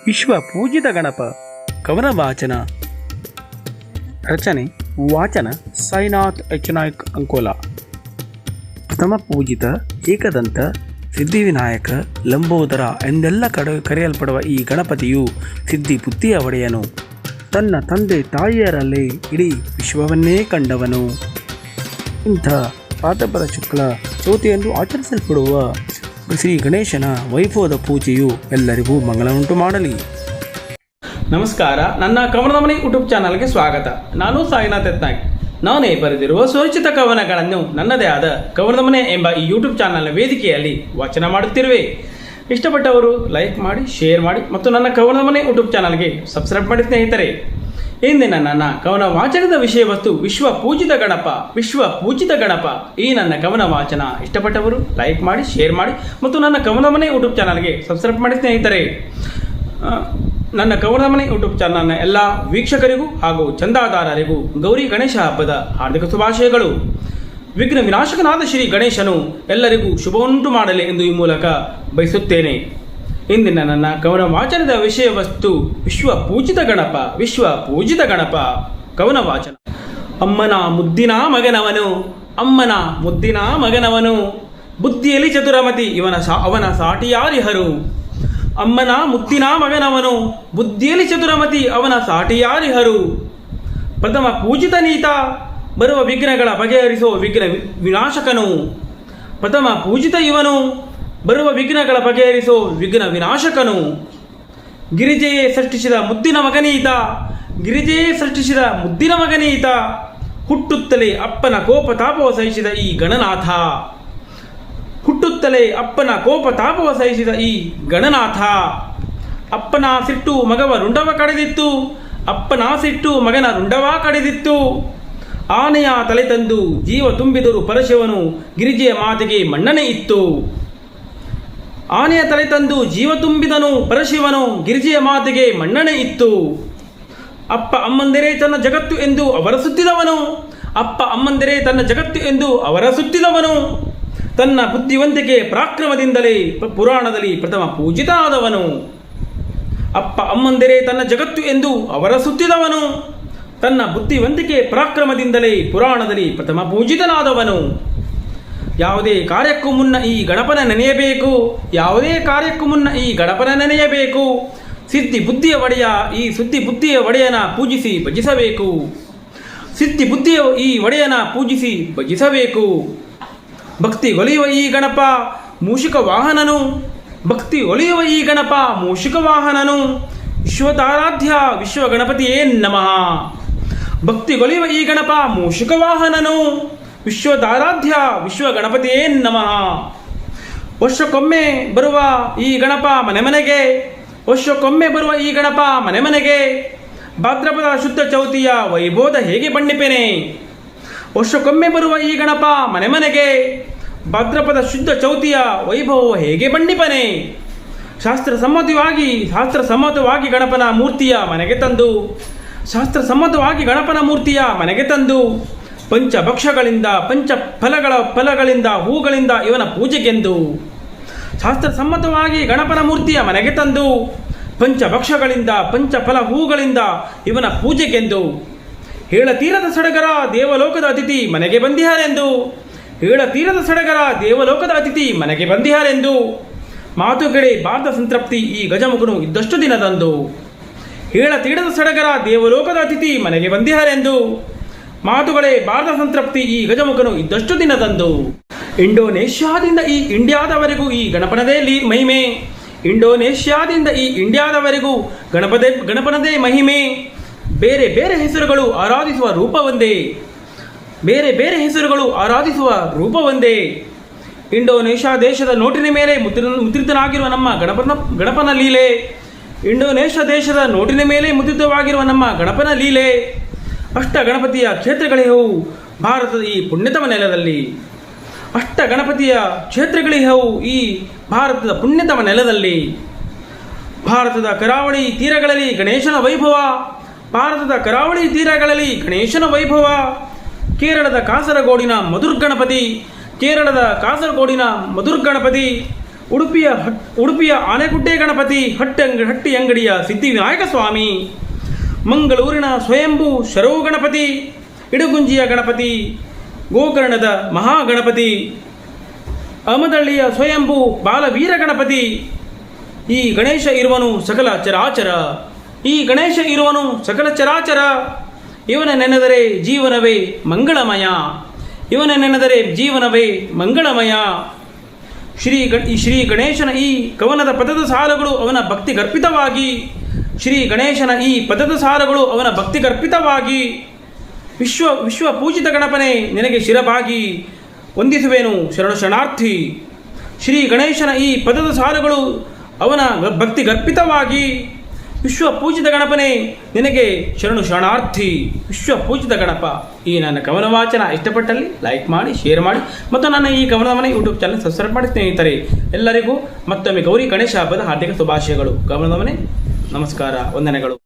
ವಿಶ್ವ ಪೂಜಿತ ಗಣಪ ಕವನ ವಾಚನ. ರಚನೆ ವಾಚನ ಸಾಯಿನಾಥ್ ಎಚನಾಯ್ಕ್ ಅಂಕೋಲಾ. ಪ್ರಥಮ ಪೂಜಿತ ಏಕದಂತ ಸಿದ್ಧಿವಿನಾಯಕ ಲಂಬೋದರ ಎಂದೆಲ್ಲ ಕರೆಯಲ್ಪಡುವ ಈ ಗಣಪತಿಯು ಸಿದ್ಧಿ ಬುದ್ಧಿಯ ಒಡೆಯನು. ತನ್ನ ತಂದೆ ತಾಯಿಯರಲ್ಲೇ ಇಡೀ ವಿಶ್ವವನ್ನೇ ಕಂಡವನು. ಇಂಥ ಪಾತಪರ ಶುಕ್ಲ ಚೌತಿಯಂದು ಆಚರಿಸಲ್ಪಡುವ ಶ್ರೀ ಗಣೇಶನ ವೈಭವದ ಪೂಜೆಯು ಎಲ್ಲರಿಗೂ ಮಂಗಳವುಂಟು ಮಾಡಲಿ. ನಮಸ್ಕಾರ, ನನ್ನ ಕವನದ ಮನೆ ಯೂಟ್ಯೂಬ್ ಚಾನಲ್ಗೆ ಸ್ವಾಗತ. ನಾನು ಸಾಯಿನಾಥ್ ಎಚನಾಯ್ಕ್. ನಾನೇ ಬರೆದಿರುವ ಸ್ವರಚಿತ ಕವನಗಳನ್ನು ನನ್ನದೇ ಆದ ಕವನದ ಮನೆ ಎಂಬ ಈ ಯೂಟ್ಯೂಬ್ ಚಾನಲ್ನ ವೇದಿಕೆಯಲ್ಲಿ ವಾಚನ ಮಾಡುತ್ತಿರುವೆ. ಇಷ್ಟಪಟ್ಟವರು ಲೈಕ್ ಮಾಡಿ, ಶೇರ್ ಮಾಡಿ ಮತ್ತು ನನ್ನ ಕವನದ ಮನೆ ಯೂಟ್ಯೂಬ್ ಚಾನಲ್ಗೆ ಸಬ್ಸ್ಕ್ರೈಬ್ ಮಾಡಿ ಸ್ನೇಹಿತರೆ. ಇಂದಿನ ನನ್ನ ಕವನ ವಾಚನದ ವಿಷಯ ವಸ್ತು ವಿಶ್ವ ಪೂಜಿತ ಗಣಪ. ವಿಶ್ವ ಪೂಜಿತ ಗಣಪ ಈ ನನ್ನ ಕವನ ವಾಚನ ಇಷ್ಟಪಟ್ಟವರು ಲೈಕ್ ಮಾಡಿ, ಶೇರ್ ಮಾಡಿ ಮತ್ತು ನನ್ನ ಕವನದ ಮನೆ ಯೂಟ್ಯೂಬ್ ಚಾನಲ್ಗೆ ಸಬ್ಸ್ಕ್ರೈಬ್ ಮಾಡಿ ಸ್ನೇಹಿತರೆ. ನನ್ನ ಕವನದ ಮನೆ ಯೂಟ್ಯೂಬ್ ಚಾನಲ್ನ ಎಲ್ಲ ವೀಕ್ಷಕರಿಗೂ ಹಾಗೂ ಚಂದಾದಾರರಿಗೂ ಗೌರಿ ಗಣೇಶ ಹಬ್ಬದ ಹಾರ್ದಿಕ ಶುಭಾಶಯಗಳು. ವಿಘ್ನ ವಿನಾಶಕನಾದ ಶ್ರೀ ಗಣೇಶನು ಎಲ್ಲರಿಗೂ ಶುಭವುಂಟು ಮಾಡಲಿ ಎಂದು ಈ ಮೂಲಕ ಬಯಸುತ್ತೇನೆ. ಇಂದಿನ ನನ್ನ ಕವನ ವಾಚನದ ವಿಷಯ ವಸ್ತು ವಿಶ್ವ ಪೂಜಿತ ಗಣಪ. ವಿಶ್ವ ಪೂಜಿತ ಗಣಪ ಕವನ ವಾಚನ. ಅಮ್ಮನ ಮುದ್ದಿನ ಮಗನವನು, ಅಮ್ಮನ ಮುದ್ದಿನ ಮಗನವನು, ಬುದ್ಧಿಯಲ್ಲಿ ಚತುರಮತಿ ಅವನ ಸಾಟಿಯಾರಿಹರು. ಅಮ್ಮನ ಮುದ್ದಿನ ಮಗನವನು, ಬುದ್ಧಿಯಲ್ಲಿ ಚತುರಮತಿ ಅವನ ಸಾಟಿಯಾರಿಹರು. ಪ್ರಥಮ ಪೂಜಿತ ನೀತ, ಬರುವ ವಿಘ್ನಗಳ ಬಗೆಹರಿಸೋ ವಿಘ್ನ ವಿನಾಶಕನು. ಪ್ರಥಮ ಪೂಜಿತ ಇವನು, ಬರುವ ವಿಘ್ನಗಳ ಬಗೆಹರಿಸೋ ವಿಘ್ನ ವಿನಾಶಕನು. ಗಿರಿಜೆಯೇ ಸೃಷ್ಟಿಸಿದ ಮುದ್ದಿನ ಮಗನೀತ, ಗಿರಿಜೆಯೇ ಸೃಷ್ಟಿಸಿದ ಮುದ್ದಿನ ಮಗನೀತ. ಹುಟ್ಟುತ್ತಲೇ ಅಪ್ಪನ ಕೋಪ ತಾಪವ ಸಹಿಸಿದ ಈ ಗಣನಾಥ. ಹುಟ್ಟುತ್ತಲೇ ಅಪ್ಪನ ಕೋಪ ತಾಪವ ಸಹಿಸಿದ ಈ ಗಣನಾಥ. ಅಪ್ಪನ ಸಿಟ್ಟು ಮಗವ ರುಂಡವ ಕಡಿದಿತ್ತು, ಅಪ್ಪನ ಸಿಟ್ಟು ಮಗನ ರುಂಡವ ಕಡಿದಿತ್ತು. ಆನೆಯ ತಲೆ ತಂದು ಜೀವ ತುಂಬಿದರು ಪರಶಿವನು, ಗಿರಿಜೆಯ ಮಾತಿಗೆ ಮನ್ನಣೆ ಇತ್ತು. ಆನೆಯ ತಲೆ ತಂದು ಜೀವ ತುಂಬಿದನು ಪರಶಿವನು, ಗಿರಿಜೆಯ ಮಾತಿಗೆ ಮನ್ನಣೆ ಇತ್ತು. ಅಪ್ಪ ಅಮ್ಮಂದಿರೇ ತನ್ನ ಜಗತ್ತು ಎಂದು ಅವರ ಸುತ್ತಿದವನು, ಅಪ್ಪ ಅಮ್ಮಂದಿರೇ ತನ್ನ ಜಗತ್ತು ಎಂದು ಅವರ ಸುತ್ತಿದವನು. ತನ್ನ ಬುದ್ಧಿವಂತಿಕೆ ಪರಾಕ್ರಮದಿಂದಲೇ ಪುರಾಣದಲ್ಲಿ ಪ್ರಥಮ ಪೂಜಿತನಾದವನು. ಅಪ್ಪ ಅಮ್ಮಂದಿರೇ ತನ್ನ ಜಗತ್ತು ಎಂದು ಅವರ ಸುತ್ತಿದವನು, ತನ್ನ ಬುದ್ಧಿವಂತಿಕೆ ಪರಾಕ್ರಮದಿಂದಲೇ ಪುರಾಣದಲ್ಲಿ ಪ್ರಥಮ ಪೂಜಿತನಾದವನು. ಯಾವುದೇ ಕಾರ್ಯಕ್ಕೂ ಮುನ್ನ ಈ ಗಣಪನ ನೆನೆಯಬೇಕು, ಯಾವುದೇ ಕಾರ್ಯಕ್ಕೂ ಮುನ್ನ ಈ ಗಣಪನ ನೆನೆಯಬೇಕು. ಸಿದ್ಧಿ ಬುದ್ಧಿಯ ಒಡೆಯ ಈ ಸುದ್ದಿ ಬುದ್ಧಿಯ ಒಡೆಯನ ಪೂಜಿಸಿ ಭಜಿಸಬೇಕು. ಸಿದ್ಧಿ ಬುದ್ಧಿಯ ಈ ಒಡೆಯನ ಪೂಜಿಸಿ ಭಜಿಸಬೇಕು. ಭಕ್ತಿ ಒಲಿಯುವ ಈ ಗಣಪ ಮೂಷಿಕ ವಾಹನನು, ಭಕ್ತಿ ಒಲಿಯುವ ಈ ಗಣಪ ಮೂಷಿಕ ವಾಹನನು. ವಿಶ್ವತಾರಾಧ್ಯ ವಿಶ್ವ ಗಣಪತಿಯೇ ನಮಃ. ಭಕ್ತಿ ಒಲಿಯುವ ಈ ಗಣಪ ಮೂಷಿಕ ವಾಹನನು, ವಿಶ್ವದಾರಾಧ್ಯ ವಿಶ್ವ ಗಣಪತಿಯೇ ನಮಃ. ವರ್ಷಕ್ಕೊಮ್ಮೆ ಬರುವ ಈ ಗಣಪ ಮನೆ ಮನೆಗೆ, ವರ್ಷಕ್ಕೊಮ್ಮೆ ಬರುವ ಈ ಗಣಪ ಮನೆ ಮನೆಗೆ. ಭಾದ್ರಪದ ಶುದ್ಧ ಚೌತಿಯ ವೈಭವದ ಹೇಗೆ ಬಣ್ಣಿಪೆನೆ. ವರ್ಷಕ್ಕೊಮ್ಮೆ ಬರುವ ಈ ಗಣಪ ಮನೆ ಮನೆಗೆ, ಭಾದ್ರಪದ ಶುದ್ಧ ಚೌತಿಯ ವೈಭವ ಹೇಗೆ ಬಣ್ಣಿಪನೆ. ಶಾಸ್ತ್ರಸಮ್ಮತವಾಗಿ ಗಣಪನ ಮೂರ್ತಿಯ ಮನೆಗೆ ತಂದು, ಶಾಸ್ತ್ರಸಮ್ಮತವಾಗಿ ಗಣಪನ ಮೂರ್ತಿಯ ಮನೆಗೆ ತಂದು, ಪಂಚಭಕ್ಷಗಳಿಂದ ಫಲಗಳಿಂದ ಹೂಗಳಿಂದ ಇವನ ಪೂಜೆಗೆಂದು. ಶಾಸ್ತ್ರಸಮ್ಮತವಾಗಿ ಗಣಪನ ಮೂರ್ತಿಯ ಮನೆಗೆ ತಂದು, ಪಂಚಭಕ್ಷಗಳಿಂದ ಪಂಚಫಲ ಹೂಗಳಿಂದ ಇವನ ಪೂಜೆಗೆಂದು. ಹೇಳತೀರದ ಸಡಗರ ದೇವಲೋಕದ ಅತಿಥಿ ಮನೆಗೆ ಬಂದಿಹಾರೆಂದು, ಹೇಳತೀರದ ಸಡಗರ ದೇವಲೋಕದ ಅತಿಥಿ ಮನೆಗೆ ಬಂದಿಹಾರೆಂದು. ಮಾತುಗಳೇ ಬಾರದ ಸಂತೃಪ್ತಿ ಈ ಗಜಮುಖನು ಇದ್ದಷ್ಟು ದಿನದಂದು. ಹೇಳತೀರದ ಸಡಗರ ದೇವಲೋಕದ ಅತಿಥಿ ಮನೆಗೆ ಬಂದಿಹಾರೆಂದು. ಮಾತುಗಳೇ ಬಾರದ ಸಂತೃಪ್ತಿ ಈ ಗಜಮುಖನು ಇದ್ದಷ್ಟು ದಿನದಂದು. ಇಂಡೋನೇಷ್ಯಾದಿಂದ ಈ ಇಂಡಿಯಾದವರೆಗೂ ಈ ಗಣಪನದೇ ಮಹಿಮೆ. ಇಂಡೋನೇಷ್ಯಾದಿಂದ ಈ ಇಂಡಿಯಾದವರೆಗೂ ಗಣಪನದೇ ಮಹಿಮೆ. ಬೇರೆ ಬೇರೆ ಹೆಸರುಗಳು ಆರಾಧಿಸುವ ರೂಪ ಒಂದೇ, ಬೇರೆ ಬೇರೆ ಹೆಸರುಗಳು ಆರಾಧಿಸುವ ರೂಪ ಒಂದೇ. ಇಂಡೋನೇಷ್ಯಾ ದೇಶದ ನೋಟಿನ ಮೇಲೆ ಮುದ್ರಿತನಾಗಿರುವ ನಮ್ಮ ಗಣಪನ ಲೀಲೆ. ಇಂಡೋನೇಷ್ಯಾ ದೇಶದ ನೋಟಿನ ಮೇಲೆ ಮುದ್ರಿತವಾಗಿರುವ ನಮ್ಮ ಗಣಪನ ಲೀಲೆ. ಅಷ್ಟ ಗಣಪತಿಯ ಕ್ಷೇತ್ರಗಳಿಹವು ಭಾರತದ ಈ ಪುಣ್ಯತಮ ನೆಲದಲ್ಲಿ. ಅಷ್ಟ ಗಣಪತಿಯ ಕ್ಷೇತ್ರಗಳಿಹವು ಈ ಭಾರತದ ಪುಣ್ಯತಮ ನೆಲದಲ್ಲಿ. ಭಾರತದ ಕರಾವಳಿ ತೀರಗಳಲ್ಲಿ ಗಣೇಶನ ವೈಭವ, ಭಾರತದ ಕರಾವಳಿ ತೀರಗಳಲ್ಲಿ ಗಣೇಶನ ವೈಭವ. ಕೇರಳದ ಕಾಸರಗೋಡಿನ ಮಧುರ್ ಗಣಪತಿ, ಕೇರಳದ ಕಾಸರಗೋಡಿನ ಮಧುರ್ ಗಣಪತಿ. ಉಡುಪಿಯ ಆನೆಗುಡ್ಡೆ ಗಣಪತಿ ಹಟ್ಟಿ ಅಂಗಡಿಯ ಸಿದ್ಧಿವಿನಾಯಕ ಸ್ವಾಮಿ, ಮಂಗಳೂರಿನ ಸ್ವಯಂಭೂ ಶರವು ಗಣಪತಿ, ಇಡಗುಂಜಿಯ ಗಣಪತಿ, ಗೋಕರ್ಣದ ಮಹಾಗಣಪತಿ, ಅಹಮದಳ್ಳಿಯ ಸ್ವಯಂಭೂ ಬಾಲವೀರ ಗಣಪತಿ. ಈ ಗಣೇಶ ಇರುವನು ಸಕಲ ಚರಾಚರ, ಈ ಗಣೇಶ ಇರುವನು ಸಕಲ ಚರಾಚರ. ಇವನ ನೆನೆದರೆ ಜೀವನವೇ ಮಂಗಳಮಯ, ಇವನ ನೆನೆದರೆ ಜೀವನವೇ ಮಂಗಳಮಯ. ಶ್ರೀ ಗಣೇಶನ ಈ ಕವನದ ಪದದ ಸಾಲುಗಳು ಅವನ ಭಕ್ತಿ ಗರ್ಪಿತವಾಗಿ, ಶ್ರೀ ಗಣೇಶನ ಈ ಪದದ ಸಾಲುಗಳು ಅವನ ಭಕ್ತಿ ಗರ್ಪಿತವಾಗಿ, ವಿಶ್ವ ಪೂಜಿತ ಗಣಪನೇ ನಿನಗೆ ಶಿರಬಾಗಿ ವಂದಿಸುವೆನು ಶರಣು ಶರಣಾರ್ಥಿ. ಶ್ರೀ ಗಣೇಶನ ಈ ಪದದ ಸಾಲುಗಳು ಅವನ ಭಕ್ತಿ ಗರ್ಪಿತವಾಗಿ, ವಿಶ್ವ ಪೂಜಿತ ಗಣಪನೇ ನಿನಗೆ ಶರಣು ಶರಣಾರ್ಥಿ. ವಿಶ್ವ ಪೂಜಿತ ಗಣಪ. ಈ ನನ್ನ ಕವನ ವಾಚನ ಇಷ್ಟಪಟ್ಟಲ್ಲಿ ಲೈಕ್ ಮಾಡಿ, ಶೇರ್ ಮಾಡಿ ಮತ್ತು ನನ್ನ ಈ ಕವನದ ಮನೆ ಯೂಟ್ಯೂಬ್ ಚಾನಲ್ ಸಬ್ಸ್ಕ್ರೈಬ್ ಮಾಡಿ ಸ್ನೇಹಿತರೆ. ಎಲ್ಲರಿಗೂ ಮತ್ತೊಮ್ಮೆ ಗೌರಿ ಗಣೇಶ ಹಬ್ಬದ ಹಾರ್ದಿಕ ಶುಭಾಶಯಗಳು. ಕವನದ ಮನೆ ನಮಸ್ಕಾರ, ವಂದನೆಗಳು.